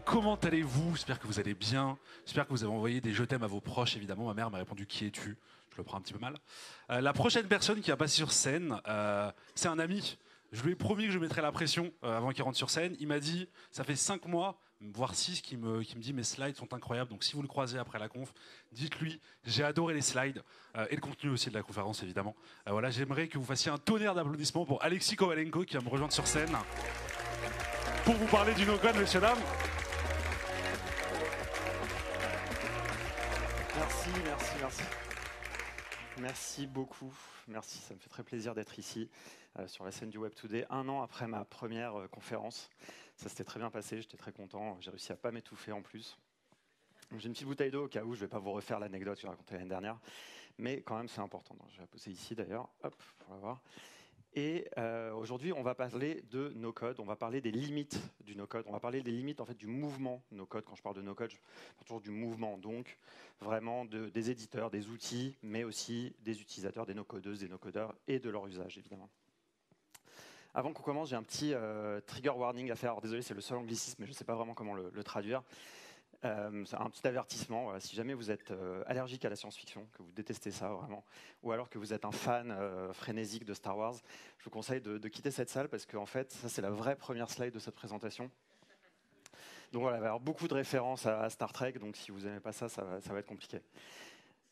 comment allez-vous? J'espère que vous allez bien. J'espère que vous avez envoyé des je t'aime à vos proches, évidemment. Ma mère m'a répondu qui es-tu? Je le prends un petit peu mal. La prochaine personne qui va passer sur scène, c'est un ami. Je lui ai promis que je mettrais la pression avant qu'il rentre sur scène. Il m'a dit, ça fait 5 mois, voire 6, qu'il me dit mes slides sont incroyables. Donc si vous le croisez après la conf, dites-lui, j'ai adoré les slides et le contenu aussi de la conférence, évidemment. Voilà, j'aimerais que vous fassiez un tonnerre d'applaudissements pour Alexis Kovalenko qui va me rejoindre sur scène pour vous parler du no-code, messieurs, dames. Merci. Merci beaucoup. Merci, ça me fait très plaisir d'être ici sur la scène du Web Today, un an après ma première conférence. Ça s'était très bien passé, j'étais très content. J'ai réussi à ne pas m'étouffer en plus. J'ai une petite bouteille d'eau au cas où, je ne vais pas vous refaire l'anecdote que j'ai racontée l'année dernière, mais quand même c'est important. Donc, je vais la poser ici d'ailleurs, hop, pour la voir. Et aujourd'hui, on va parler de no-code, on va parler des limites du no-code, on va parler des limites en fait, du mouvement no-code. Quand je parle de no-code, je parle toujours du mouvement, donc vraiment des éditeurs, des outils, mais aussi des utilisateurs, des no-codeuses, des no-codeurs et de leur usage, évidemment. Avant qu'on commence, j'ai un petit trigger warning à faire. Alors, désolé, c'est le seul anglicisme, mais je ne sais pas vraiment comment le traduire. C'est un petit avertissement, voilà, si jamais vous êtes allergique à la science-fiction, que vous détestez ça vraiment, ou alors que vous êtes un fan frénésique de Star Wars, je vous conseille de quitter cette salle parce que en fait, ça c'est la vraie première slide de cette présentation. Donc voilà, il va y avoir beaucoup de références à Star Trek, donc si vous n'aimez pas ça, ça va être compliqué.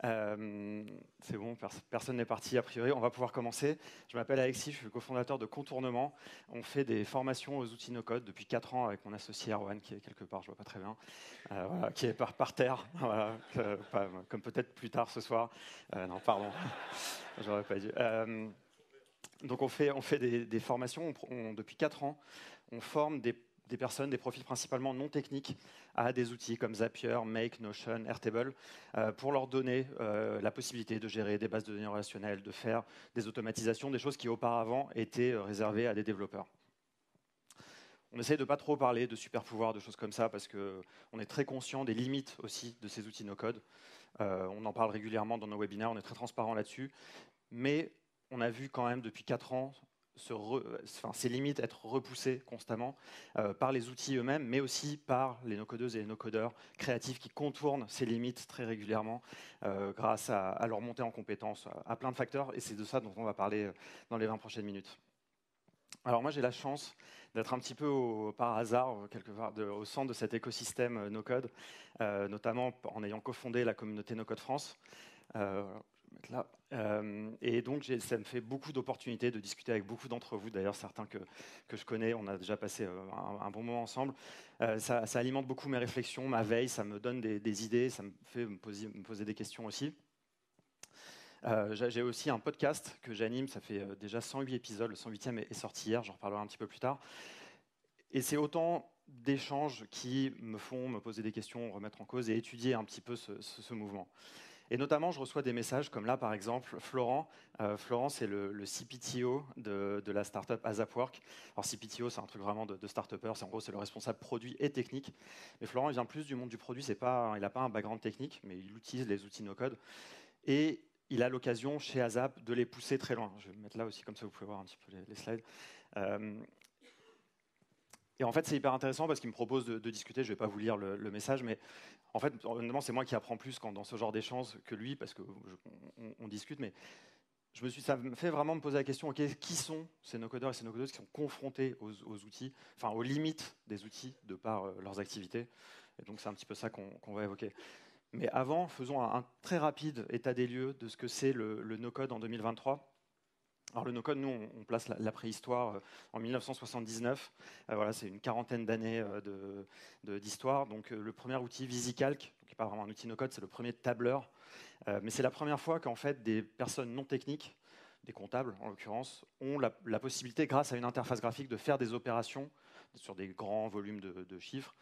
C'est bon, personne n'est parti a priori, on va pouvoir commencer. Je m'appelle Alexis, je suis le cofondateur de Contournement. On fait des formations aux outils no-code depuis 4 ans avec mon associé Erwan qui est quelque part, je ne vois pas très bien, voilà, qui est par terre, voilà, comme peut-être plus tard ce soir. Non, pardon, j'aurais pas dû. Donc on fait des formations depuis 4 ans. On forme des personnes, des profils principalement non techniques, à des outils comme Zapier, Make, Notion, Airtable, pour leur donner la possibilité de gérer des bases de données relationnelles, de faire des automatisations, des choses qui auparavant étaient réservées à des développeurs. On essaie de ne pas trop parler de super pouvoirs, de choses comme ça, parce qu'on est très conscient des limites aussi de ces outils no-code. On en parle régulièrement dans nos webinaires, on est très transparent là-dessus. Mais on a vu quand même depuis 4 ans ces limites être repoussées constamment par les outils eux-mêmes, mais aussi par les no-codeuses et les no-codeurs créatifs qui contournent ces limites très régulièrement grâce à leur montée en compétences, à plein de facteurs. Et c'est de ça dont on va parler dans les 20 prochaines minutes. Alors moi, j'ai la chance d'être un petit peu par hasard, quelque part, au centre de cet écosystème no-code, notamment en ayant cofondé la communauté No-Code France. Là. Et donc, ça me fait beaucoup d'opportunités de discuter avec beaucoup d'entre vous, d'ailleurs certains que je connais, on a déjà passé un bon moment ensemble. Ça alimente beaucoup mes réflexions, ma veille, ça me donne des idées, ça me fait me poser des questions aussi. J'ai aussi un podcast que j'anime, ça fait déjà 108 épisodes, le 108e est sorti hier, j'en reparlerai un petit peu plus tard. Et c'est autant d'échanges qui me font me poser des questions, remettre en cause et étudier un petit peu ce mouvement. Et notamment, je reçois des messages comme là, par exemple, Florent. Florent, c'est le CPTO de la startup ASAPwork. Alors, CPTO, c'est un truc vraiment de start-upper. En gros, c'est le responsable produit et technique. Mais Florent, il vient plus du monde du produit. Il n'a pas un background technique, mais il utilise les outils no-code. Et il a l'occasion, chez ASAP, de les pousser très loin. Je vais me mettre là aussi, comme ça, vous pouvez voir un petit peu les slides. Et en fait, c'est hyper intéressant parce qu'il me propose de discuter. Je ne vais pas vous lire le message, mais en fait, honnêtement, c'est moi qui apprends plus dans ce genre d'échange que lui, parce qu'on discute. Mais ça me fait vraiment me poser la question, okay, qui sont ces no-codeurs et ces no-codeuses qui sont confrontés aux outils, enfin aux limites des outils de par leurs activités. Et donc, c'est un petit peu ça qu'on va évoquer. Mais avant, faisons un très rapide état des lieux de ce que c'est le no-code en 2023. Alors le no-code, nous, on place la préhistoire en 1979. Voilà, c'est une quarantaine d'années d'histoire. Donc le premier outil VisiCalc, qui n'est pas vraiment un outil no-code, c'est le premier tableur. Mais c'est la première fois qu'en fait des personnes non techniques, des comptables en l'occurrence, ont la possibilité, grâce à une interface graphique, de faire des opérations sur des grands volumes de chiffres,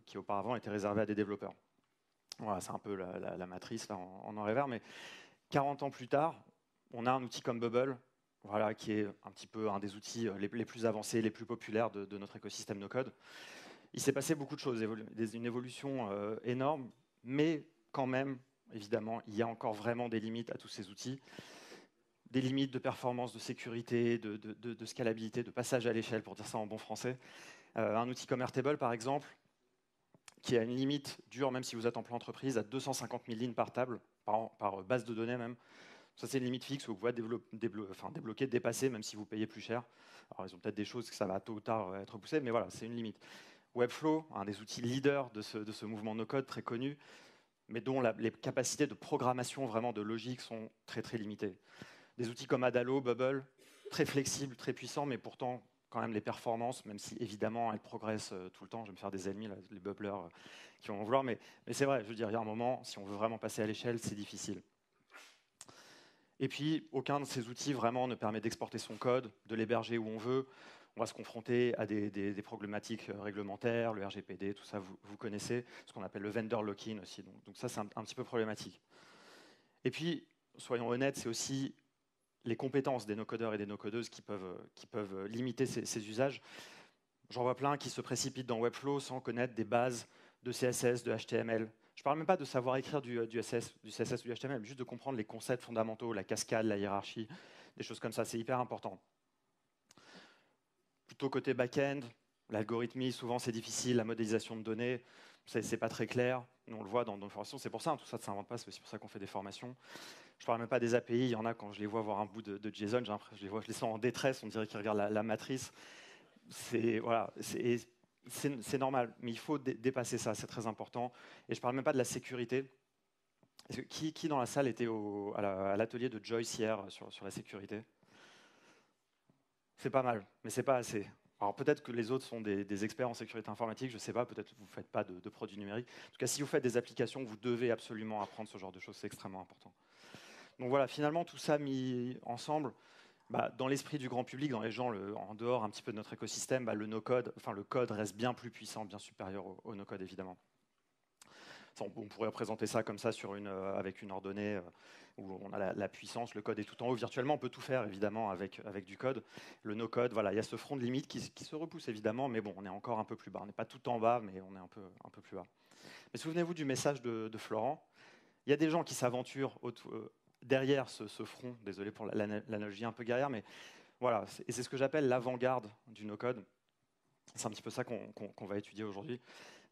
qui auparavant étaient réservés à des développeurs. Voilà, c'est un peu la matrice là, en noir et vert. Mais 40 ans plus tard, on a un outil comme Bubble, voilà, qui est un petit peu un des outils les plus avancés, les plus populaires de notre écosystème no-code. Il s'est passé beaucoup de choses, une évolution énorme, mais quand même, évidemment, il y a encore vraiment des limites à tous ces outils, des limites de performance, de sécurité, de scalabilité, de passage à l'échelle, pour dire ça en bon français. Un outil comme Airtable, par exemple, qui a une limite dure, même si vous êtes en plein entreprise, à 250 000 lignes par table, par base de données même. Ça, c'est une limite fixe que vous pouvez débloquer, dépasser, même si vous payez plus cher. Alors, ils ont peut-être des choses que ça va tôt ou tard être poussé, mais voilà, c'est une limite. Webflow, un des outils leaders de ce mouvement no-code très connu, mais dont les capacités de programmation, vraiment de logique, sont très très limitées. Des outils comme Adalo, Bubble, très flexibles, très puissants, mais pourtant, quand même, les performances, même si évidemment elles progressent tout le temps, je vais me faire des ennemis, là, les bubblers qui vont en vouloir, mais c'est vrai, je veux dire, il y a un moment, si on veut vraiment passer à l'échelle, c'est difficile. Et puis, aucun de ces outils vraiment ne permet d'exporter son code, de l'héberger où on veut. On va se confronter à des problématiques réglementaires, le RGPD, tout ça, vous connaissez, ce qu'on appelle le vendor lock-in aussi. Donc ça, c'est un petit peu problématique. Et puis, soyons honnêtes, c'est aussi les compétences des no-codeurs et des no-codeuses qui peuvent limiter ces usages. J'en vois plein qui se précipitent dans Webflow sans connaître des bases de CSS, de HTML. Je ne parle même pas de savoir écrire du CSS ou du HTML, mais juste de comprendre les concepts fondamentaux, la cascade, la hiérarchie, des choses comme ça, c'est hyper important. Plutôt côté back-end, l'algorithmie, souvent c'est difficile, la modélisation de données, c'est pas très clair. Nous, on le voit dans nos formations, c'est pour ça, tout ça ne s'invente pas, c'est aussi pour ça qu'on fait des formations. Je ne parle même pas des API, il y en a quand je les vois voir un bout de JSON, je les sens en détresse, on dirait qu'ils regardent la matrice. C'est normal, mais il faut dépasser ça, c'est très important. Et je ne parle même pas de la sécurité. Qui dans la salle était à l'atelier de Joyce hier sur la sécurité? C'est pas mal, mais c'est pas assez. Alors peut-être que les autres sont des experts en sécurité informatique, je ne sais pas, peut-être que vous ne faites pas de produits numériques. En tout cas, si vous faites des applications, vous devez absolument apprendre ce genre de choses, c'est extrêmement important. Donc voilà, finalement, tout ça mis ensemble, dans l'esprit du grand public, dans les gens en dehors un petit peu de notre écosystème, le no-code, le code reste bien plus puissant, bien supérieur au no-code évidemment. On pourrait représenter ça comme ça avec une ordonnée où on a la puissance, le code est tout en haut. Virtuellement, on peut tout faire évidemment avec du code. Le no-code, voilà, il y a ce front de limite qui se repousse évidemment, mais bon, on est encore un peu plus bas. On n'est pas tout en bas, mais on est un peu plus bas. Mais souvenez-vous du message de Florent. Il y a des gens qui s'aventurent derrière ce front, désolé pour l'analogie un peu guerrière, mais voilà, et c'est ce que j'appelle l'avant-garde du no-code. C'est un petit peu ça qu'on va étudier aujourd'hui,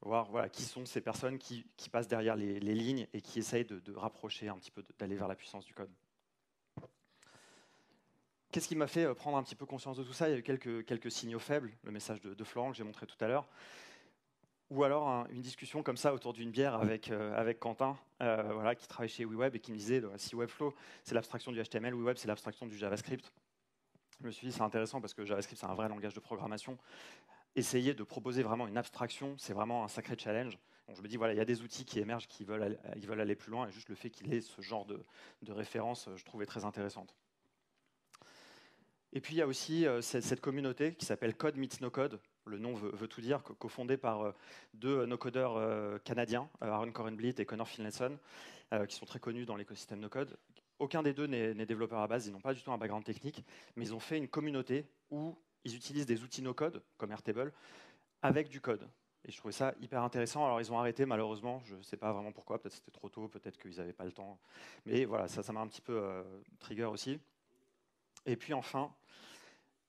voir qui sont ces personnes qui passent derrière les lignes et qui essayent de rapprocher un petit peu, d'aller vers la puissance du code. Qu'est-ce qui m'a fait prendre un petit peu conscience de tout ça? Il y a eu quelques signaux faibles, le message de Florent que j'ai montré tout à l'heure, ou alors une discussion comme ça autour d'une bière avec Quentin, qui travaille chez WeWeb et qui me disait si Webflow c'est l'abstraction du HTML, WeWeb c'est l'abstraction du JavaScript. Je me suis dit c'est intéressant parce que JavaScript c'est un vrai langage de programmation. Essayer de proposer vraiment une abstraction, c'est vraiment un sacré challenge. Donc je me dis il y a des outils qui émergent, qui veulent aller plus loin, et juste le fait qu'il ait ce genre de référence, je trouvais très intéressante. Et puis il y a aussi cette communauté qui s'appelle Code Meets No Code. Le nom veut tout dire, cofondé par deux no-codeurs canadiens, Aaron Corenblit et Connor Finlayson, qui sont très connus dans l'écosystème no-code. Aucun des deux n'est développeur à base, ils n'ont pas du tout un background technique, mais ils ont fait une communauté où ils utilisent des outils no-code, comme Airtable, avec du code. Et je trouvais ça hyper intéressant. Alors ils ont arrêté malheureusement, je ne sais pas vraiment pourquoi, peut-être c'était trop tôt, peut-être qu'ils n'avaient pas le temps. Mais voilà, ça m'a un petit peu trigger aussi. Et puis enfin,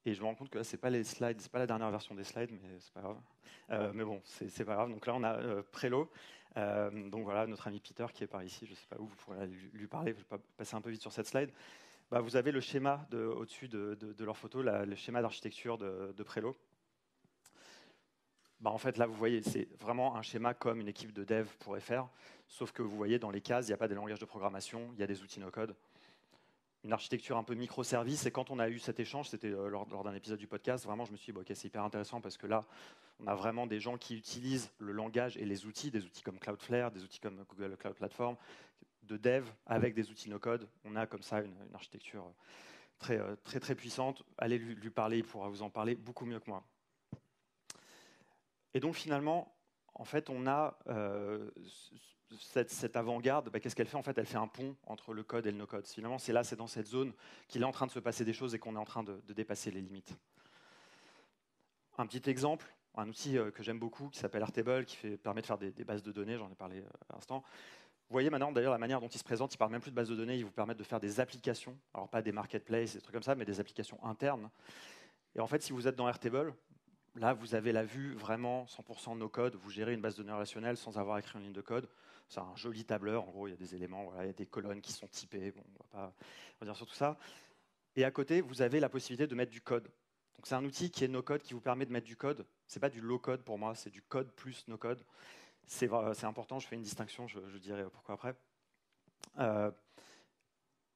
et je me rends compte que là, ce n'est pas les slides, c'est pas la dernière version des slides, mais c'est pas grave. Mais bon, c'est pas grave. Donc là, on a Prelo. Donc voilà, notre ami Peter qui est par ici. Je ne sais pas où, vous pourrez lui parler. Je vais passer un peu vite sur cette slide. Vous avez le schéma au-dessus de leur photo, le schéma d'architecture de Prelo. En fait, là, vous voyez, c'est vraiment un schéma comme une équipe de dev pourrait faire, sauf que vous voyez, dans les cases, il n'y a pas des langages de programmation, il y a des outils no-code. Une architecture un peu microservice. Et quand on a eu cet échange, c'était lors d'un épisode du podcast, vraiment, je me suis dit, ok, c'est hyper intéressant parce que là, on a vraiment des gens qui utilisent le langage et les outils, des outils comme Cloudflare, des outils comme Google Cloud Platform, de dev avec des outils no-code. On a comme ça une architecture très, très, très puissante. Allez lui parler, il pourra vous en parler beaucoup mieux que moi. Et donc finalement, en fait, on a cette avant-garde. Qu'est-ce qu'elle fait? En fait, elle fait un pont entre le code et le no-code. Finalement, c'est dans cette zone qu'il est en train de se passer des choses et qu'on est en train de dépasser les limites. Un petit exemple, un outil que j'aime beaucoup qui s'appelle Airtable, qui permet de faire des bases de données, j'en ai parlé à l'instant. Vous voyez maintenant d'ailleurs la manière dont il se présente, il ne parle même plus de bases de données, il vous permet de faire des applications, alors pas des marketplaces, des trucs comme ça, mais des applications internes. Et en fait, si vous êtes dans Airtable, là, vous avez la vue vraiment 100% no-code. Vous gérez une base de données relationnelle sans avoir écrit une ligne de code. C'est un joli tableur. En gros, il y a des éléments, voilà, il y a des colonnes qui sont typées. Bon, on va pas revenir sur tout ça. Et à côté, vous avez la possibilité de mettre du code. Donc, c'est un outil qui est no-code, qui vous permet de mettre du code. Ce n'est pas du low-code pour moi, c'est du code plus no-code. C'est important, je fais une distinction, je dirai pourquoi après.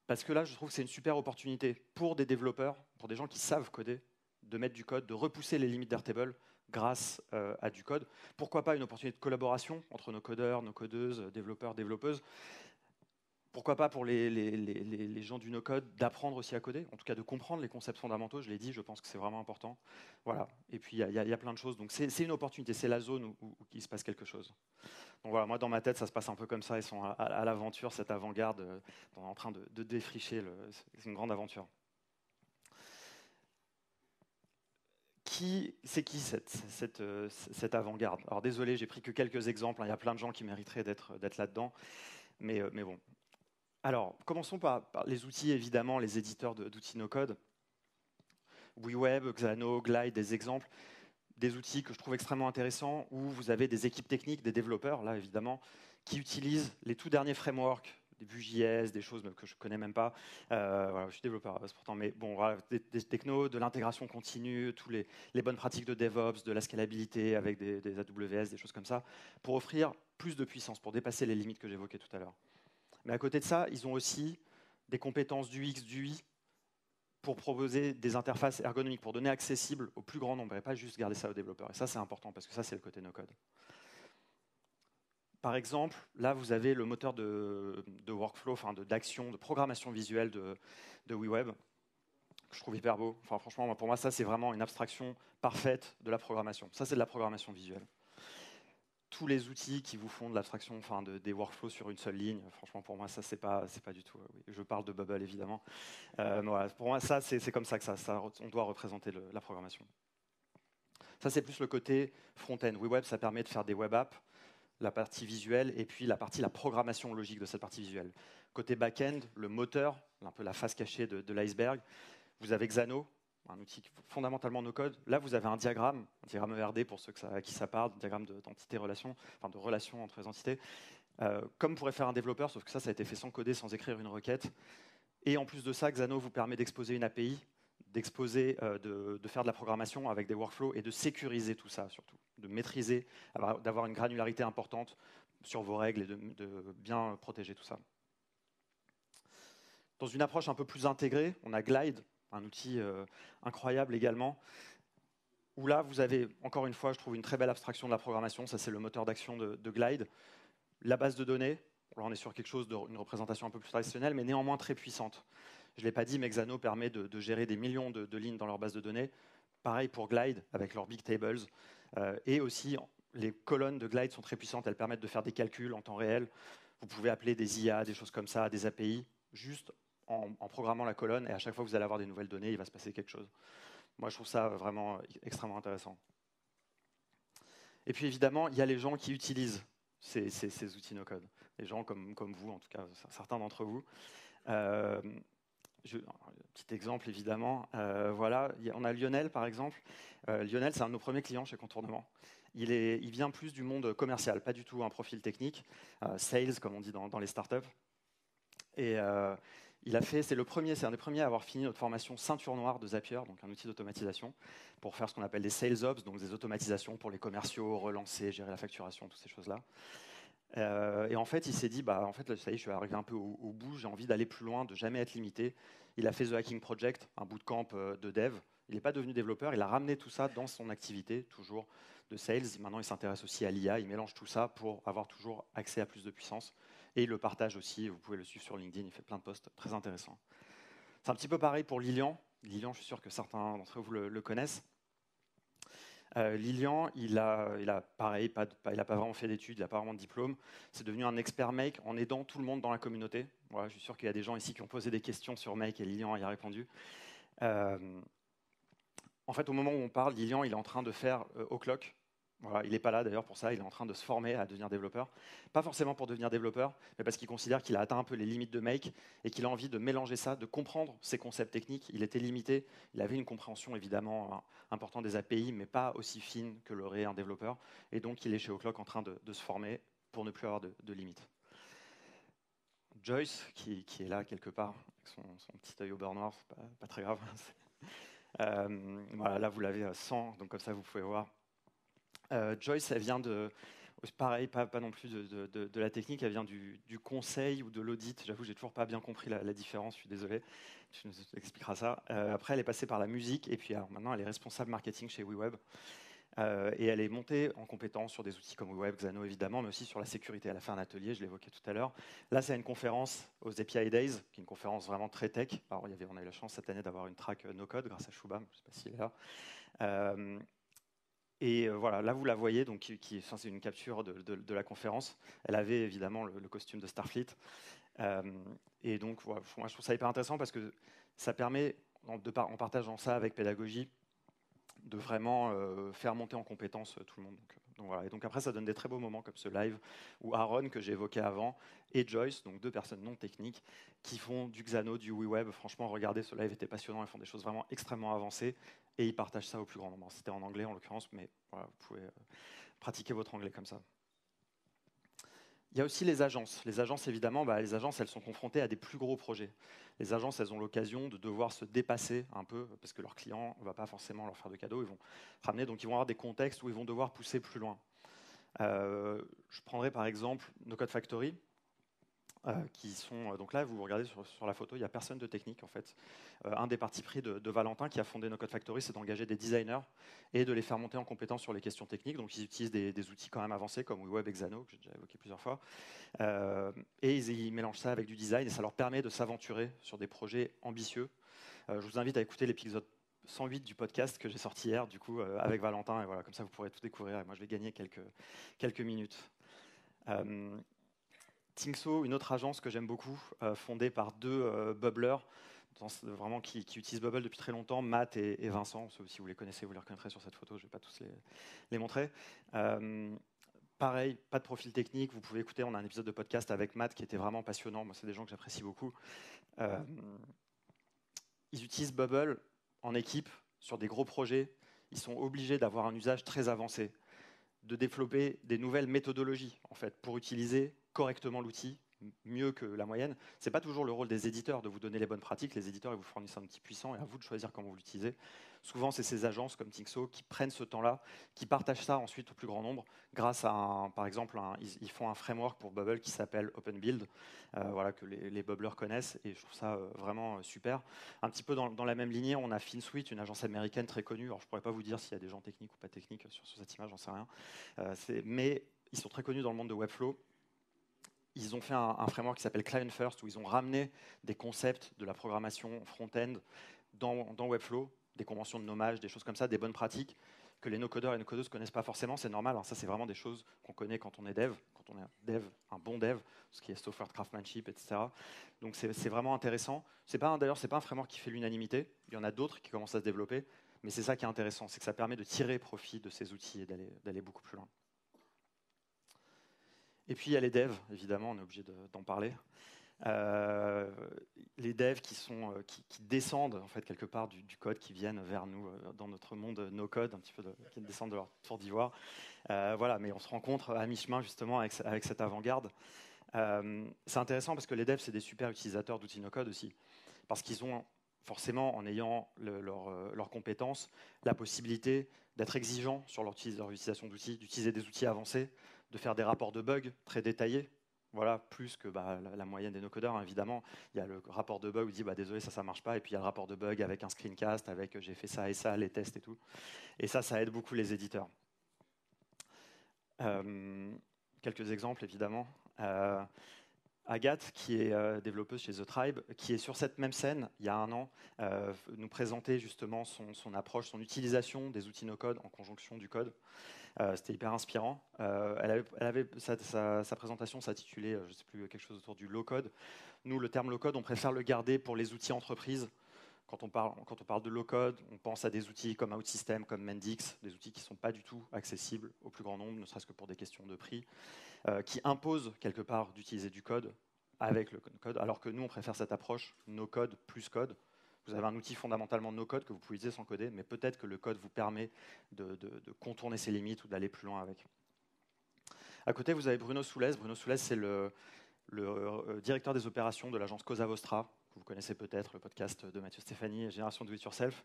Parce que là, je trouve que c'est une super opportunité pour des développeurs, pour des gens qui savent coder, de mettre du code, de repousser les limites d'Airtable grâce à du code. Pourquoi pas une opportunité de collaboration entre nos codeurs, nos codeuses, développeurs, développeuses. Pourquoi pas pour les gens du no-code d'apprendre aussi à coder, en tout cas de comprendre les concepts fondamentaux, je l'ai dit, je pense que c'est vraiment important. Voilà. Et puis il y a plein de choses, donc c'est une opportunité, c'est la zone où il se passe quelque chose. Donc voilà, moi dans ma tête ça se passe un peu comme ça, ils sont à l'aventure, cette avant-garde, en train de défricher, c'est une grande aventure. C'est qui cette avant-garde? Alors désolé, j'ai pris que quelques exemples, hein, il y a plein de gens qui mériteraient d'être là-dedans, mais bon. Alors, commençons par les outils, évidemment, les éditeurs d'outils no-code. WeWeb, Xano, Glide, des exemples, des outils que je trouve extrêmement intéressants, où vous avez des équipes techniques, des développeurs, là évidemment, qui utilisent les tout derniers frameworks, des Vue.js, des choses que je ne connais même pas. Voilà, je suis développeur pourtant, mais bon, voilà, des technos, de l'intégration continue, toutes les bonnes pratiques de DevOps, de la scalabilité avec des AWS, des choses comme ça, pour offrir plus de puissance, pour dépasser les limites que j'évoquais tout à l'heure. Mais à côté de ça, ils ont aussi des compétences du X, du Y pour proposer des interfaces ergonomiques, pour donner accessible au plus grand nombre et pas juste garder ça aux développeurs. Et ça, c'est important parce que ça, c'est le côté no-code. Par exemple, là, vous avez le moteur de workflow, enfin d'action, de programmation visuelle de WeWeb, que je trouve hyper beau. Enfin, franchement, pour moi, ça, c'est vraiment une abstraction parfaite de la programmation. Ça, c'est de la programmation visuelle. Tous les outils qui vous font de l'abstraction, enfin des workflows sur une seule ligne, franchement pour moi ça c'est pas du tout. Oui. Je parle de Bubble évidemment. Voilà, pour moi ça c'est comme ça que on doit représenter la programmation. Ça c'est plus le côté front-end. WeWeb ça permet de faire des web apps, la partie visuelle et puis la programmation logique de cette partie visuelle. Côté back-end, le moteur, un peu la face cachée de l'iceberg. Vous avez Xano, un outil fondamentalement no-code. Là, vous avez un diagramme ERD pour ceux à qui ça parle, un diagramme d'entité-relation, enfin de relation entre les entités, comme pourrait faire un développeur, sauf que ça a été fait sans coder, sans écrire une requête. Et en plus de ça, Xano vous permet d'exposer une API, de faire de la programmation avec des workflows et de sécuriser tout ça surtout, de maîtriser, d'avoir une granularité importante sur vos règles et de bien protéger tout ça. Dans une approche un peu plus intégrée, on a Glide, un outil incroyable également, où là, vous avez, encore une fois, je trouve une très belle abstraction de la programmation. Ça, c'est le moteur d'action de Glide. La base de données, là, on est sur quelque chose d'une représentation un peu plus traditionnelle, mais néanmoins très puissante. Je ne l'ai pas dit, mais Xano permet de gérer des millions de lignes dans leur base de données. Pareil pour Glide, avec leurs big tables. Et aussi, les colonnes de Glide sont très puissantes. Elles permettent de faire des calculs en temps réel. Vous pouvez appeler des IA, des choses comme ça, des API, juste en programmant la colonne, et à chaque fois que vous allez avoir des nouvelles données, il va se passer quelque chose. Moi, je trouve ça vraiment extrêmement intéressant. Et puis évidemment, il y a les gens qui utilisent ces outils no-code. Les gens comme vous, en tout cas, certains d'entre vous. Un petit exemple, évidemment. Voilà, on a Lionel, par exemple. Lionel, c'est un de nos premiers clients chez Contournement. Il vient plus du monde commercial, pas du tout un profil technique, sales, comme on dit dans les startups. Et c'est un des premiers à avoir fini notre formation ceinture noire de Zapier, donc un outil d'automatisation, pour faire ce qu'on appelle des sales ops, donc des automatisations pour les commerciaux, relancer, gérer la facturation, toutes ces choses-là. Et en fait, il s'est dit, en fait, ça y est, je suis arrivé un peu au bout, j'ai envie d'aller plus loin, de jamais être limité. Il a fait The Hacking Project, un bootcamp de dev. Il n'est pas devenu développeur, il a ramené tout ça dans son activité, toujours de sales. Maintenant, il s'intéresse aussi à l'IA, il mélange tout ça pour avoir toujours accès à plus de puissance. Et il le partage aussi, vous pouvez le suivre sur LinkedIn, il fait plein de posts très intéressants. C'est un petit peu pareil pour Lilian. Lilian, je suis sûr que certains d'entre vous le connaissent. Lilian, il a pas vraiment fait d'études, il n'a pas vraiment de diplôme. C'est devenu un expert Make en aidant tout le monde dans la communauté. Voilà, je suis sûr qu'il y a des gens ici qui ont posé des questions sur Make et Lilian y a répondu. En fait, au moment où on parle, Lilian, il est en train de faire O'Clock, Voilà, il n'est pas là d'ailleurs pour ça, il est en train de se former à devenir développeur. Pas forcément pour devenir développeur, mais parce qu'il considère qu'il a atteint un peu les limites de Make et qu'il a envie de mélanger ça, de comprendre ses concepts techniques. Il était limité, il avait une compréhension évidemment importante des API, mais pas aussi fine que l'aurait un développeur. Et donc il est chez O'Clock en train de se former pour ne plus avoir de limites. Joyce, qui est là quelque part, avec son petit œil au beurre noir, c'est pas très grave. Voilà, là vous l'avez sans, donc comme ça vous pouvez voir. Joyce, elle vient de, pareil, pas non plus de la technique, elle vient du conseil ou de l'audit. J'avoue, j'ai toujours pas bien compris la différence, je suis désolé. Tu nous expliqueras ça. Après, elle est passée par la musique et puis alors, maintenant, elle est responsable marketing chez WeWeb. Et elle est montée en compétence sur des outils comme WeWeb, Xano évidemment, mais aussi sur la sécurité. Elle a fait un atelier, je l'évoquais tout à l'heure. Là, c'est une conférence aux API Days, qui est une conférence vraiment très tech. Alors, on a eu la chance cette année d'avoir une track no-code grâce à Shubham, je ne sais pas s'il est là. Et voilà, là vous la voyez, donc c'est une capture de la conférence. Elle avait évidemment le costume de Starfleet. Et donc, voilà, moi je trouve ça hyper intéressant parce que ça permet, en partageant ça avec pédagogie, de vraiment faire monter en compétence tout le monde. Donc, voilà. Et donc après, ça donne des très beaux moments comme ce live où Aaron, que j'ai évoqué avant, et Joyce, donc deux personnes non techniques, qui font du Xano, du WeWeb. Franchement, regardez, ce live était passionnant. Ils font des choses vraiment extrêmement avancées et ils partagent ça au plus grand nombre. C'était en anglais en l'occurrence, mais voilà, vous pouvez pratiquer votre anglais comme ça. Il y a aussi les agences. Les agences, évidemment, les agences, elles sont confrontées à des plus gros projets. Les agences, elles ont l'occasion de devoir se dépasser un peu parce que leurs clients ne vont pas forcément leur faire de cadeaux. Ils vont ramener, donc ils vont avoir des contextes où ils vont devoir pousser plus loin. Je prendrai par exemple No Code Factory, qui sont donc là, vous regardez sur la photo, il n'y a personne de technique en fait. Un des partis pris de Valentin qui a fondé No Code Factory, c'est d'engager des designers et de les faire monter en compétence sur les questions techniques. Donc ils utilisent des outils quand même avancés comme WeWeb et Xano, que j'ai déjà évoqué plusieurs fois. Et ils mélangent ça avec du design et ça leur permet de s'aventurer sur des projets ambitieux. Je vous invite à écouter l'épisode 108 du podcast que j'ai sorti hier, du coup, avec Valentin. Et voilà, comme ça, vous pourrez tout découvrir. Et moi, je vais gagner quelques minutes. Thinkso, une autre agence que j'aime beaucoup, fondée par deux bubblers, vraiment qui utilisent Bubble depuis très longtemps, Matt et Vincent. Si vous les connaissez, vous les reconnaîtrez sur cette photo. Je ne vais pas tous les montrer. Pareil, pas de profil technique. Vous pouvez écouter, on a un épisode de podcast avec Matt qui était vraiment passionnant. Moi, c'est des gens que j'apprécie beaucoup. Ils utilisent Bubble en équipe sur des gros projets. Ils sont obligés d'avoir un usage très avancé, de développer des nouvelles méthodologies en fait, pour utiliser correctement l'outil, mieux que la moyenne. Ce n'est pas toujours le rôle des éditeurs de vous donner les bonnes pratiques. Les éditeurs ils vous fournissent un outil puissant et à vous de choisir comment vous l'utilisez. Souvent, c'est ces agences comme Thinkso qui prennent ce temps-là, qui partagent ça ensuite au plus grand nombre grâce à, par exemple, ils font un framework pour Bubble qui s'appelle OpenBuild, voilà, que les bubblers connaissent et je trouve ça vraiment super. Un petit peu dans la même lignée, on a FinSuite, une agence américaine très connue. Alors, je ne pourrais pas vous dire s'il y a des gens techniques ou pas techniques sur cette image, j'en sais rien. Mais ils sont très connus dans le monde de Webflow. Ils ont fait un framework qui s'appelle Client First, où ils ont ramené des concepts de la programmation front-end dans Webflow, des conventions de nommage, des choses comme ça, des bonnes pratiques que les no-codeurs et no-codeuses ne connaissent pas forcément. C'est normal, hein. Ça c'est vraiment des choses qu'on connaît quand on est dev, un bon dev, ce qui est software craftsmanship, etc. Donc c'est vraiment intéressant. D'ailleurs, c'est pas un framework qui fait l'unanimité. Il y en a d'autres qui commencent à se développer, mais c'est ça qui est intéressant, c'est que ça permet de tirer profit de ces outils et d'aller beaucoup plus loin. Et puis il y a les devs, évidemment, on est obligé d'en parler. Les devs qui descendent en fait quelque part du code, qui viennent vers nous dans notre monde no code, un petit peu qui descendent de leur tour d'ivoire. Voilà, mais on se rencontre à mi-chemin justement avec cette avant-garde. C'est intéressant parce que les devs c'est des super utilisateurs d'outils no code aussi, parce qu'ils ont forcément, en ayant leurs compétences, la possibilité d'être exigeants sur leur utilisation d'outils, d'utiliser des outils avancés, de faire des rapports de bugs très détaillés. Voilà, plus que la moyenne des no-codeurs, hein, évidemment. Il y a le rapport de bug où il dit désolé, ça marche pas. Et puis il y a le rapport de bug avec un screencast, avec j'ai fait ça et ça, les tests et tout. Et ça aide beaucoup les éditeurs. Quelques exemples, évidemment. Agathe, qui est développeuse chez The Tribe, qui est sur cette même scène, il y a un an, nous présentait justement son approche, son utilisation des outils no-code en conjonction du code. C'était hyper inspirant. Elle avait sa présentation s'intitulait, je ne sais plus, quelque chose autour du low-code. Nous, le terme low-code, on préfère le garder pour les outils entreprises, Quand on parle de low-code, on pense à des outils comme OutSystem, comme Mendix, des outils qui ne sont pas du tout accessibles au plus grand nombre, ne serait-ce que pour des questions de prix, qui imposent quelque part d'utiliser du code avec le code, alors que nous, on préfère cette approche no-code plus code. Vous avez un outil fondamentalement no-code que vous pouvez utiliser sans coder, mais peut-être que le code vous permet de contourner ses limites ou d'aller plus loin avec. À côté, vous avez Bruno Soulez. Bruno Soulez, c'est le directeur des opérations de l'agence Cosa Vostra, que vous connaissez peut-être, le podcast de Mathieu Stéphanie, Génération Do It Yourself.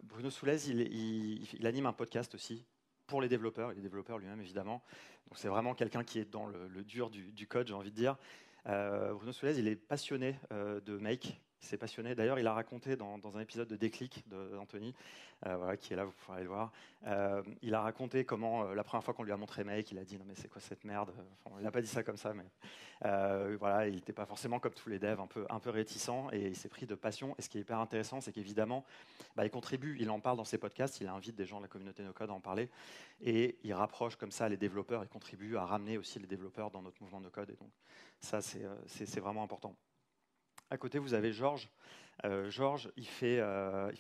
Bruno Soulez, il anime un podcast aussi pour les développeurs, il est développeur lui-même évidemment. Donc c'est vraiment quelqu'un qui est dans le dur du code, j'ai envie de dire. Bruno Soulez, il est passionné de Make. Il s'est passionné. D'ailleurs, il a raconté dans un épisode de Déclic d'Anthony, voilà, qui est là, vous pourrez aller le voir. Il a raconté comment, la première fois qu'on lui a montré Make, il a dit non mais c'est quoi cette merde, enfin, il n'a pas dit ça comme ça, mais voilà, il n'était pas forcément comme tous les devs, un peu réticent, et il s'est pris de passion. Et ce qui est hyper intéressant, c'est qu'évidemment, il contribue, il en parle dans ses podcasts, il invite des gens de la communauté no-code à en parler, et il rapproche comme ça les développeurs, il contribue à ramener aussi les développeurs dans notre mouvement no-code, et donc ça c'est vraiment important. À côté, vous avez Georges. Georges, il fait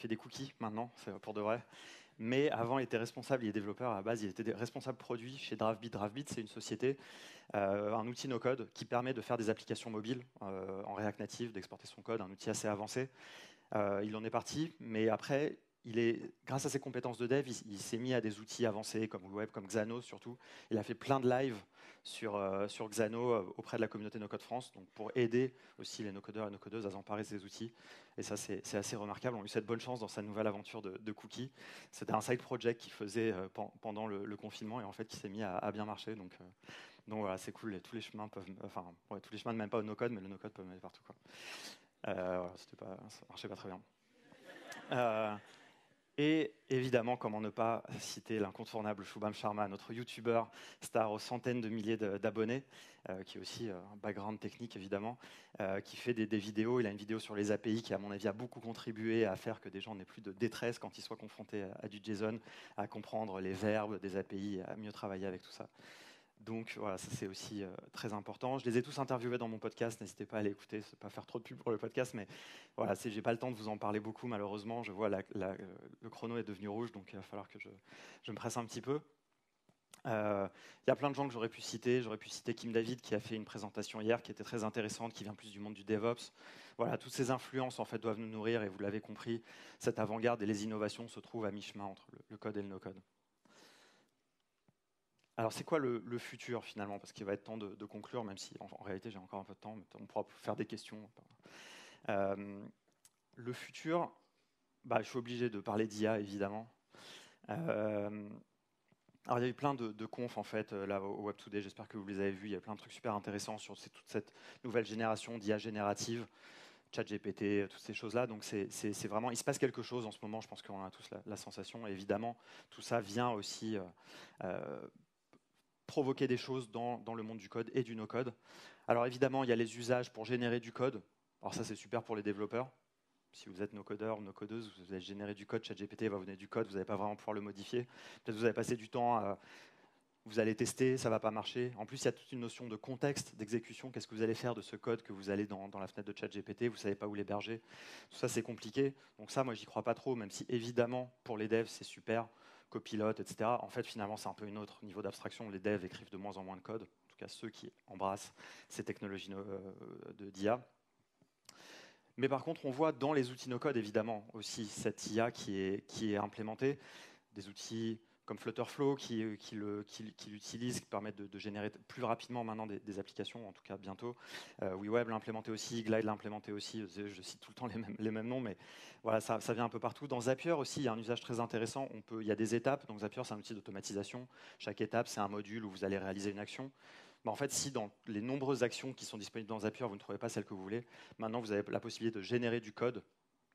des cookies maintenant, c'est pour de vrai. Mais avant, il était responsable, il est développeur à la base, il était responsable produit chez Draftbeat. Draftbeat, c'est une société, un outil no-code qui permet de faire des applications mobiles en React Native, d'exporter son code, un outil assez avancé. Il en est parti, mais après, grâce à ses compétences de dev, il s'est mis à des outils avancés comme le web, comme Xano surtout. Il a fait plein de lives sur Xano auprès de la communauté No-Code France, donc pour aider aussi les no-codeurs et no-codeuses à s'emparer de ces outils. Et ça, c'est assez remarquable. On a eu cette bonne chance dans sa nouvelle aventure de cookies. C'était un side project qu'il faisait pendant le confinement et en fait qui s'est mis à bien marcher. Donc voilà, c'est cool. Tous les chemins peuvent, tous les chemins ne mènent pas au no-code, mais le no-code peut mener partout, quoi. Voilà, ça marchait pas très bien. Et évidemment, comment ne pas citer l'incontournable Shubham Sharma, notre youtubeur star aux centaines de milliers d'abonnés, qui est aussi un background technique évidemment, qui fait des vidéos. Il a une vidéo sur les API qui, à mon avis, a beaucoup contribué à faire que des gens n'aient plus de détresse quand ils soient confrontés à du JSON, à comprendre les verbes des API, à mieux travailler avec tout ça. Donc voilà, ça c'est aussi très important. Je les ai tous interviewés dans mon podcast, n'hésitez pas à aller écouter, c'est pas faire trop de pub pour le podcast, mais voilà, j'ai pas le temps de vous en parler beaucoup malheureusement. Je vois le chrono est devenu rouge, donc il va falloir que je me presse un petit peu. Il y a plein de gens que j'aurais pu citer. J'aurais pu citer Kim David qui a fait une présentation hier qui était très intéressante, qui vient plus du monde du DevOps. Voilà, toutes ces influences en fait doivent nous nourrir et vous l'avez compris, cette avant-garde et les innovations se trouvent à mi-chemin entre le code et le no-code. Alors, c'est quoi le futur finalement? Parce qu'il va être temps de conclure, même si en réalité j'ai encore un peu de temps, mais on pourra faire des questions. Le futur, je suis obligé de parler d'IA évidemment. Alors, il y a eu plein de confs en fait là au Web Today, j'espère que vous les avez vus. Il y a plein de trucs super intéressants sur toute cette nouvelle génération d'IA générative, ChatGPT, toutes ces choses-là. Donc, c'est vraiment, il se passe quelque chose en ce moment. Je pense qu'on a tous la sensation. Et évidemment, tout ça vient aussi provoquer des choses dans le monde du code et du no-code. Alors évidemment, il y a les usages pour générer du code. Alors ça, c'est super pour les développeurs. Si vous êtes no-codeur ou no-codeuse, vous allez générer du code, ChatGPT va vous donner du code, vous n'allez pas vraiment pouvoir le modifier. Peut-être vous allez passer du temps, vous allez tester, ça ne va pas marcher. En plus, il y a toute une notion de contexte, d'exécution. Qu'est-ce que vous allez faire de ce code que vous allez dans la fenêtre de ChatGPT? Vous ne savez pas où l'héberger. Tout ça, c'est compliqué. Donc ça, moi, j'y crois pas trop, même si évidemment, pour les devs, c'est super. Copilote, etc. En fait, finalement, c'est un peu un autre niveau d'abstraction. Les devs écrivent de moins en moins de code, en tout cas ceux qui embrassent ces technologies d'IA. Mais par contre, on voit dans les outils no-code, évidemment, aussi cette IA qui est implémentée. Des outils comme Flutterflow qui l'utilisent, qui permettent de générer plus rapidement maintenant des applications, en tout cas bientôt. WeWeb l'a implémenté aussi, Glide l'a implémenté aussi. Je cite tout le temps les mêmes noms, mais voilà, ça vient un peu partout. Dans Zapier aussi, il y a un usage très intéressant. Il y a des étapes. Donc Zapier, c'est un outil d'automatisation. Chaque étape, c'est un module où vous allez réaliser une action. En fait, si dans les nombreuses actions qui sont disponibles dans Zapier, vous ne trouvez pas celle que vous voulez, maintenant vous avez la possibilité de générer du code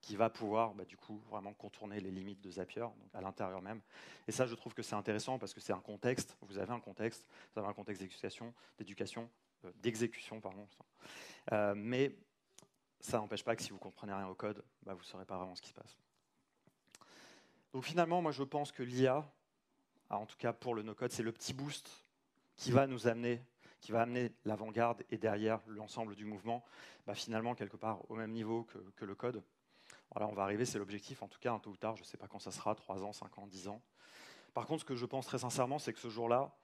qui va pouvoir du coup vraiment contourner les limites de Zapier, donc à l'intérieur même. Et ça, je trouve que c'est intéressant parce que c'est un contexte, vous avez un contexte d'éducation, d'exécution, pardon. Mais ça n'empêche pas que si vous ne comprenez rien au code, vous ne saurez pas vraiment ce qui se passe. Donc finalement, moi je pense que l'IA, en tout cas pour le no-code, c'est le petit boost qui va nous amener, qui va amener l'avant-garde et derrière l'ensemble du mouvement, finalement quelque part au même niveau que le code. Voilà, on va arriver, c'est l'objectif, en tout cas, un tôt ou tard, je ne sais pas quand ça sera, 3 ans, 5 ans, 10 ans. Par contre, ce que je pense très sincèrement, c'est que ce jour-là,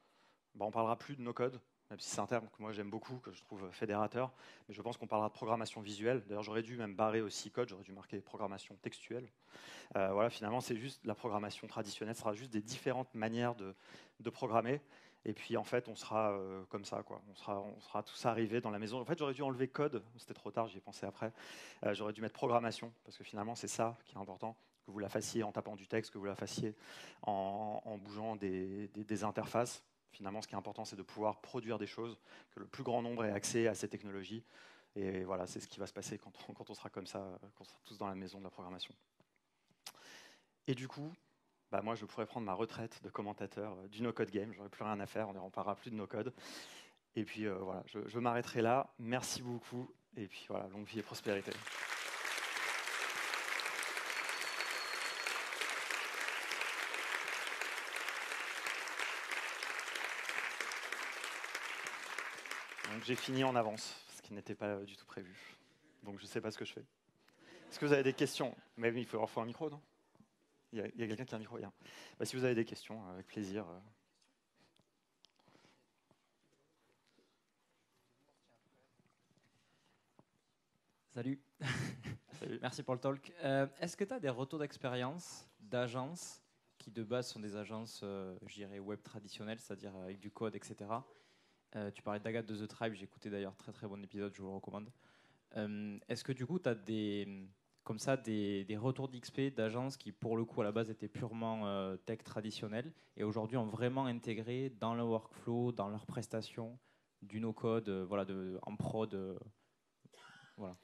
on ne parlera plus de no-code, même si c'est un terme que moi j'aime beaucoup, que je trouve fédérateur, mais je pense qu'on parlera de programmation visuelle. D'ailleurs, j'aurais dû même barrer aussi code, j'aurais dû marquer programmation textuelle. Voilà, finalement, c'est juste la programmation traditionnelle, ce sera juste des différentes manières de programmer. Et puis, en fait, on sera comme ça, quoi. On sera tous arrivés dans la maison. En fait, j'aurais dû enlever code, c'était trop tard, j'y ai pensé après. J'aurais dû mettre programmation, parce que finalement, c'est ça qui est important, que vous la fassiez en tapant du texte, que vous la fassiez en bougeant des interfaces. Finalement, ce qui est important, c'est de pouvoir produire des choses, que le plus grand nombre ait accès à ces technologies. Et voilà, c'est ce qui va se passer quand on sera comme ça, quand on sera tous dans la maison de la programmation. Et du coup, bah moi, je pourrais prendre ma retraite de commentateur du no-code game. J'aurais plus rien à faire, on ne parlera plus de no-code. Et puis voilà, je m'arrêterai là. Merci beaucoup. Et puis voilà, longue vie et prospérité. Donc j'ai fini en avance, ce qui n'était pas du tout prévu. Donc je ne sais pas ce que je fais. Est-ce que vous avez des questions? Mais il faut un micro, non? Il y a quelqu'un qui a un micro, bah, si vous avez des questions, avec plaisir. Salut. Salut. Merci pour le talk. Est-ce que tu as des retours d'expérience d'agences qui de base sont des agences, je dirais, web traditionnelles, c'est-à-dire avec du code, etc. Tu parlais d'Agathe de The Tribe, j'ai écouté d'ailleurs, très très bon épisode, je vous le recommande. Est-ce que du coup tu as comme ça, des retours d'XP d'agences qui pour le coup à la base étaient purement tech traditionnelles et aujourd'hui ont vraiment intégré dans leur workflow, dans leurs prestations, du no-code, voilà, en prod, voilà.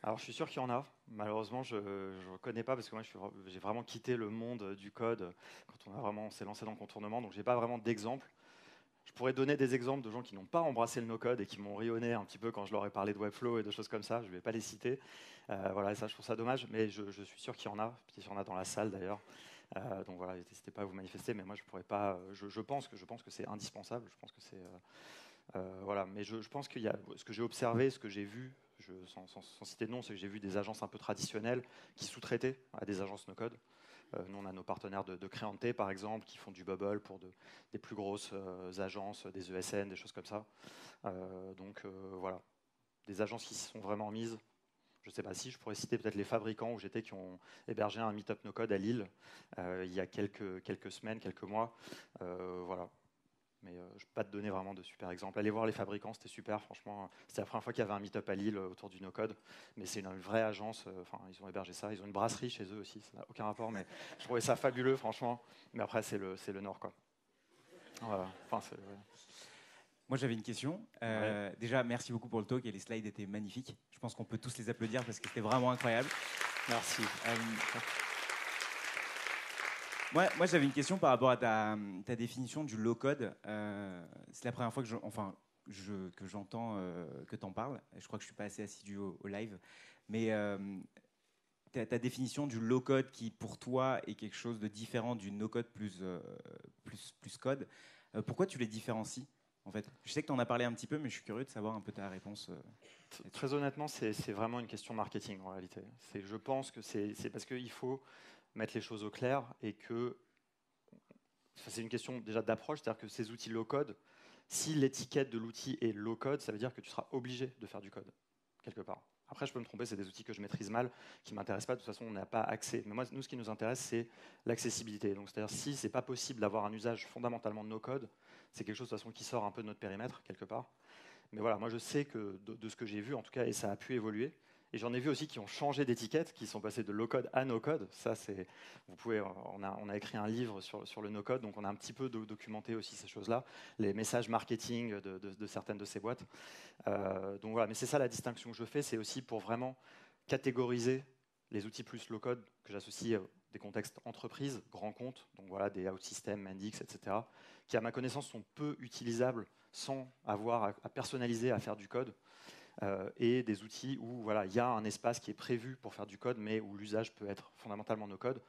Alors, je suis sûr qu'il y en a. Malheureusement, je ne connais pas parce que moi, j'ai vraiment quitté le monde du code quand on s'est lancé dans le contournement. Donc, je n'ai pas vraiment d'exemple. Je pourrais donner des exemples de gens qui n'ont pas embrassé le no-code et qui m'ont rayonné un petit peu quand je leur ai parlé de Webflow et de choses comme ça. Je ne vais pas les citer. Voilà, et ça, je trouve ça dommage. Mais je suis sûr qu'il y en a. Puis, il y en a dans la salle d'ailleurs. Donc voilà, n'hésitez pas à vous manifester. Mais moi, je pourrais pas. Je pense que c'est indispensable. Je pense que c'est voilà, mais je pense qu'il y a ce que j'ai observé, ce que j'ai vu, sans citer de nom, c'est que j'ai vu des agences un peu traditionnelles qui sous-traitaient à des agences no-code. Nous, on a nos partenaires de Créanté, par exemple, qui font du Bubble pour des plus grosses agences, des ESN, des choses comme ça. Donc voilà, des agences qui s'y sont vraiment mises. Je ne sais pas si je pourrais citer peut-être les fabricants où j'étais qui ont hébergé un meet-up no-code à Lille il y a quelques semaines, quelques mois. Voilà. Mais je ne peux pas te donner vraiment de super exemples. Allez voir les fabricants, c'était super, franchement. C'était la première fois qu'il y avait un meet-up à Lille autour du no-code. Mais c'est une vraie agence, ils ont hébergé ça. Ils ont une brasserie chez eux aussi, ça n'a aucun rapport. Mais je trouvais ça fabuleux, franchement. Mais après, c'est le Nord, quoi. Voilà. Enfin, Moi, j'avais une question. Ouais. Déjà, merci beaucoup pour le talk et les slides étaient magnifiques. Je pense qu'on peut tous les applaudir parce que c'était vraiment incroyable. Merci. Moi j'avais une question par rapport à ta définition du low-code. C'est la première fois que j'entends que tu en parles. Je crois que je ne suis pas assez assidu au live. Mais ta définition du low-code qui, pour toi, est quelque chose de différent du no-code plus code, pourquoi tu les différencies en fait? Je sais que tu en as parlé un petit peu, mais je suis curieux de savoir un peu ta réponse. Très honnêtement, c'est vraiment une question marketing en réalité. Je pense que c'est parce qu'il faut mettre les choses au clair et que c'est une question déjà d'approche, c'est-à-dire que ces outils low-code, si l'étiquette de l'outil est low-code, ça veut dire que tu seras obligé de faire du code, quelque part. Après, je peux me tromper, c'est des outils que je maîtrise mal, qui ne m'intéressent pas, de toute façon, on n'a pas accès. Mais moi, nous, ce qui nous intéresse, c'est l'accessibilité. Donc, c'est-à-dire, si ce n'est pas possible d'avoir un usage fondamentalement no-code, c'est quelque chose de toute façon qui sort un peu de notre périmètre, quelque part. Mais voilà, moi, je sais que de ce que j'ai vu, en tout cas, et ça a pu évoluer. Et j'en ai vu aussi qui ont changé d'étiquette, qui sont passés de low-code à no-code. Ça, on a écrit un livre sur le no-code, donc on a un petit peu documenté aussi ces choses-là, les messages marketing de certaines de ces boîtes. Donc voilà, mais c'est ça la distinction que je fais, c'est aussi pour vraiment catégoriser les outils plus low-code que j'associe des contextes entreprises, grands comptes, donc voilà, des OutSystems, Mendix, etc., qui à ma connaissance sont peu utilisables sans avoir à personnaliser, à faire du code. Et des outils où voilà, il y a un espace qui est prévu pour faire du code, mais où l'usage peut être fondamentalement no code.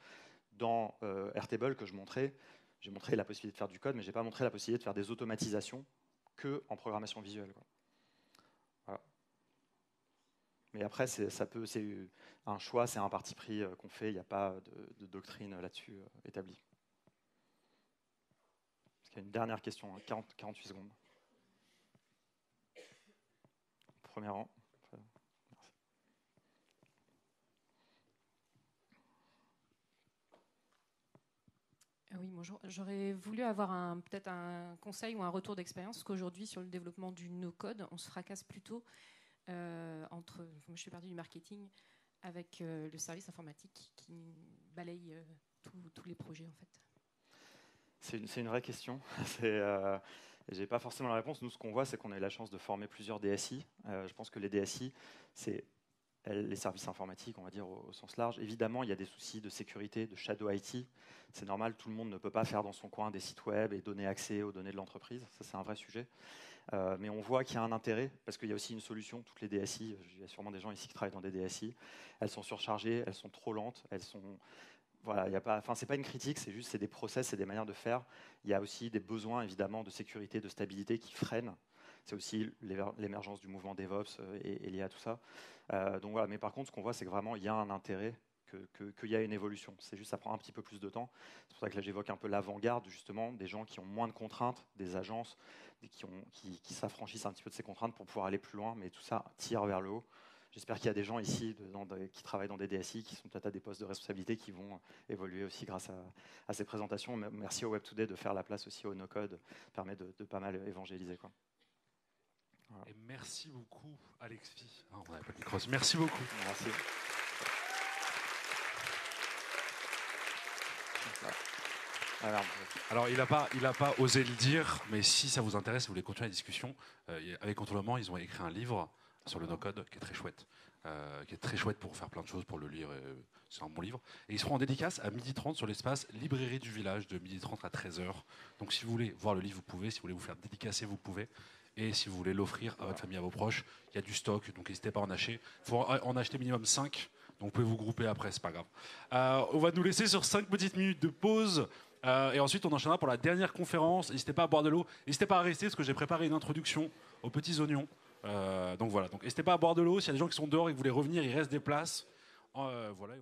Dans Airtable que je montrais, j'ai montré la possibilité de faire du code, mais je n'ai pas montré la possibilité de faire des automatisations qu'en programmation visuelle, quoi. Voilà. Mais après, c'est un choix, c'est un parti pris qu'on fait. Il n'y a pas de doctrine là-dessus établie. Parce qu'il y a une dernière question, 48 secondes. Premier rang. Oui, bonjour. J'aurais voulu avoir peut-être un conseil ou un retour d'expérience, parce qu'aujourd'hui, sur le développement du no-code, on se fracasse plutôt entre, moi je fais partie du marketing, avec le service informatique qui balaye tous les projets, en fait. C'est une vraie question. Je n'ai pas forcément la réponse. Nous, ce qu'on voit, c'est qu'on a eu la chance de former plusieurs DSI. Je pense que les DSI, c'est les services informatiques, on va dire au sens large. Évidemment, il y a des soucis de sécurité, de shadow IT. C'est normal, tout le monde ne peut pas faire dans son coin des sites web et donner accès aux données de l'entreprise. Ça, c'est un vrai sujet. Mais on voit qu'il y a un intérêt, parce qu'il y a aussi une solution. Toutes les DSI, il y a sûrement des gens ici qui travaillent dans des DSI, elles sont surchargées, elles sont trop lentes, elles sont... Voilà, c'est pas une critique, c'est des process, c'est des manières de faire. Il y a aussi des besoins, évidemment, de sécurité, de stabilité qui freinent. C'est aussi l'émergence du mouvement DevOps et lié à tout ça. Donc voilà, mais par contre, ce qu'on voit, c'est que vraiment, il y a un intérêt, qu'il y a une évolution. C'est juste, ça prend un petit peu plus de temps. C'est pour ça que là, j'évoque un peu l'avant-garde, justement, des gens qui ont moins de contraintes, des agences qui s'affranchissent un petit peu de ces contraintes pour pouvoir aller plus loin, mais tout ça tire vers le haut. J'espère qu'il y a des gens ici qui travaillent dans des DSI, qui sont peut-être à des postes de responsabilité, qui vont évoluer aussi grâce à ces présentations. Merci au Web Today de faire la place aussi au no-code, permet de pas mal évangéliser, quoi. Voilà. Et merci beaucoup, Alexis. Ah, on n'avait pas de micro. Merci beaucoup. Merci. Alors, il n'a pas osé le dire, mais si ça vous intéresse, si vous voulez continuer la discussion, avec Contournement, ils ont écrit un livre sur le no-code qui est très chouette, pour faire plein de choses, pour le lire. C'est un bon livre. Et ils seront en dédicace à 12h30 sur l'espace Librairie du Village, de 12h30 à 13h. Donc, si vous voulez voir le livre, vous pouvez. Si vous voulez vous faire dédicacer, vous pouvez. Et si vous voulez l'offrir à votre famille, à vos proches, il y a du stock, donc n'hésitez pas à en acheter. Il faut en acheter minimum 5, donc vous pouvez vous grouper après, c'est pas grave. On va nous laisser sur 5 petites minutes de pause, et ensuite on enchaînera pour la dernière conférence. N'hésitez pas à boire de l'eau, n'husitez pas à rester, parce que j'ai préparé une introduction aux petits oignons. Donc voilà, donc n'hésitez pas à boire de l'eau. S'il y a des gens qui sont dehors et que vous voulez revenir, il reste des places. Voilà.